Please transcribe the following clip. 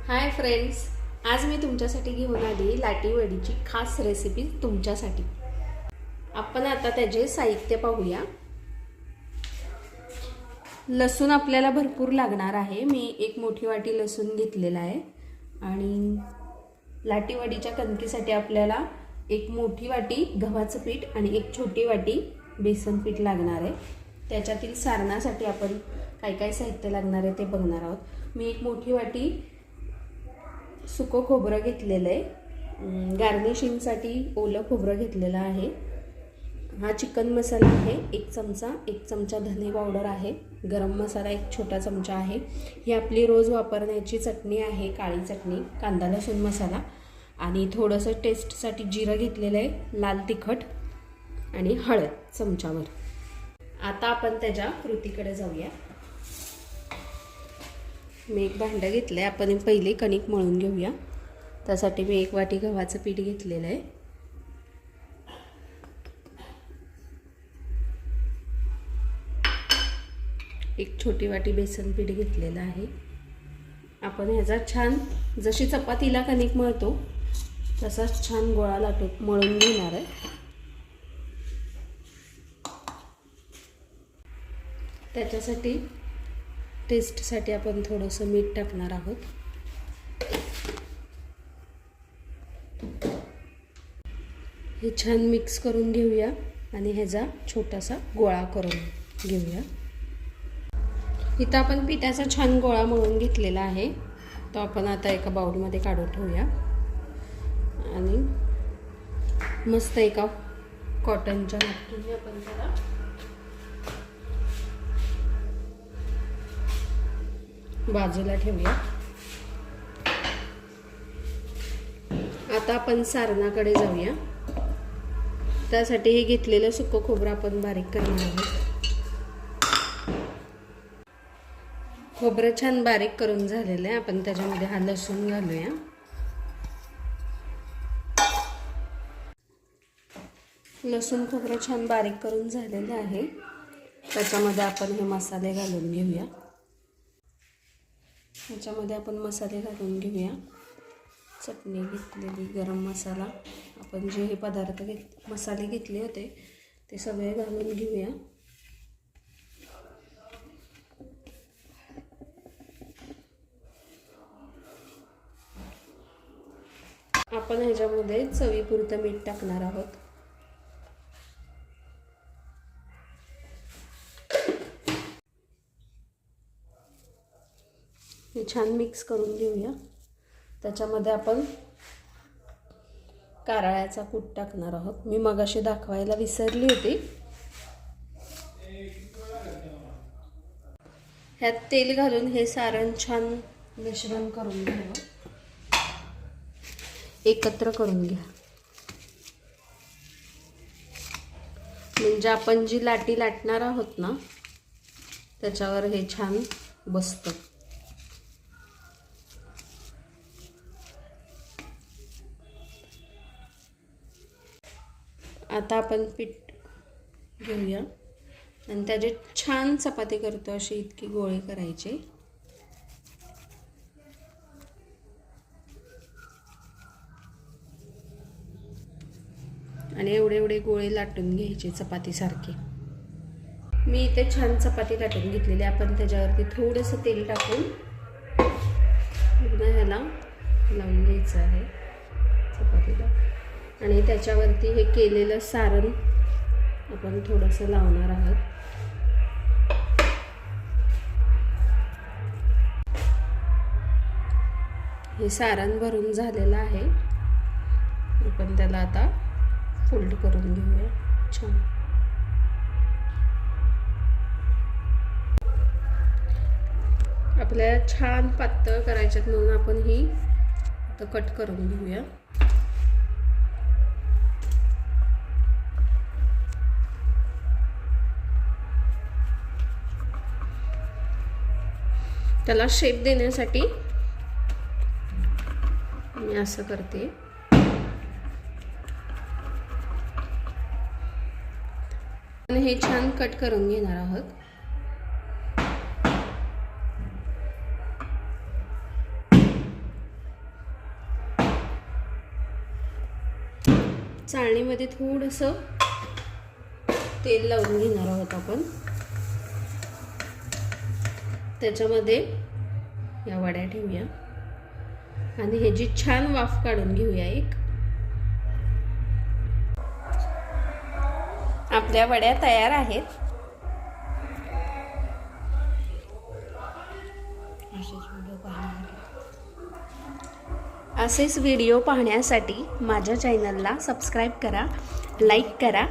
Hi friends, आज मी तुमच्यासाठी घेऊन आली लाटी वडीची खास रेसिपी तुमच्यासाठी। आपण आता त्याचे साहित्य पाहूया। लसूण आपल्याला भरपूर लागणार आहे। मी एक मोठी वाटी लसूण घेतलेला आहे आणि लाटी वडीच्या कणकीसाठी आपल्याला एक मोठी वाटी गव्हाचं पीठ आणि एक छोटी वाटी बेसन पीठ लागणार आहे। त्याच्यातील सारणासाठी आपण काय काय साहित्य लागणार आहे ते बघणार आहोत। मी एक मोठी वाटी सुकं खोबरं घेतलेलं आहे। गार्निशिंगसाठी ओलं खोबरं घेतलेलं आहे। हा चिकन मसाला आहे 1 चमचा, 1 चमचा धने पावडर आहे, गरम मसाला 1 छोटा चमचा आहे। ही आपली रोज वापरण्याची चटणी आहे, काळी चटणी, कांदा लसूण मसाला आणि थोडंसं टेस्टसाठी जिरं घेतलेलं आहे, लाल तिखट आणि हळद चमचाभर। आता आपण त्याच्या कृतीकडे जाऊया। मी एक भांडं घेतलं आहे। आपण पहिले कणिक मळून घेऊया। त्यासाठी मी 1 वाटी गव्हाचं पीठ घेतलेलं आहे। एक छोटी वाटी बेसन पीठ घेतलेलं आहे। आपण ह्याचा छान जशी चपातीला कणिक मळतो तसाच छान गोळा लाटून मळून घेणार आहे। त्याच्यासाठी टेस्टसाठी आपण थोडंसं मीठ टाकणार आहोत। हे छान मिक्स करून घेऊया आणि ह्याचा छोटासा गोळा करून घेऊया। इथं आपण पिठाचा छान गोळा मळून घेतलेला आहे। तो आपण आता एका बाउलमध्ये काढून ठेवूया आणि मस्त एका कॉटनच्या नॅपकिनने आपण त्याला बाजूला ठेवूया। आता आपण सारणाकडे जाऊया। त्यासाठी हे घेतलेलं सुकं खोबरं आपण बारीक करणार आहोत। खोबरं छान बारीक करून झालेलं आहे। आपण त्याच्यामध्ये हा लसूण घालूया। लसूण खोबरं छान बारीक करून झालेलं आहे। त्याच्यामध्ये आपण हे मसाले घालून घेऊया। ह्याच्यामध्ये आपण मसाले घालून घेऊया। चटणी घेतलेली, गरम मसाला, आपण जे हे पदार्थ मसाले घेतले होते ते सगळे घालून घेऊया। आपण ह्याच्यामध्ये चवीपुरतं मीठ टाकणार आहोत। हे छान मिक्स करून घेऊया। त्याच्यामध्ये आपण कारळ्याचा कूट टाकणार आहोत। मी मगाशी दाखवायला विसरली होती। ह्यात तेल घालून हे सारण छान मिश्रण करून घ्यावं, एकत्र करून घ्या, म्हणजे आपण जी लाटी लाटणार आहोत ना त्याच्यावर हे छान बसतं। आता आपण पीठ घेऊया आणि त्याचे छान चपाती करतो अशी इतकी गोळे करायचे। आणि एवढे एवढे गोळे लाटून घ्यायचे चपातीसारखे। मी इथे छान चपाती लाटून घेतलेली। आपण त्याच्यावरती थोडंसं तेल टाकून पूर्ण ह्याला लावून घ्यायचं आहे चपातीला आणि त्याच्यावरती हे केलेलं सारण आपण थोडंसं लावणार आहोत। हे सारण भरून झालेलं आहे। आपण त्याला आता फोल्ड करून घेऊया छान। आपल्याला छान पातळ करायच्यात म्हणून आपण ही आता कट करून घेऊया। त्याला शेप देण्यासाठी मी असं करते। हे छान कट करून घेणार आहोत। चाळणीमध्ये थोडंसं तेल लावून घेणार आहोत आपण. त्याच्यामध्ये या वड्या ठेवूया आणि ह्याची छान वाफ काढून घेऊया एक. आपल्या वड्या तयार आहेत. असेच व्हिडिओ पाहण्यासाठी माझ्या चॅनलला सबस्क्राईब करा, लाईक करा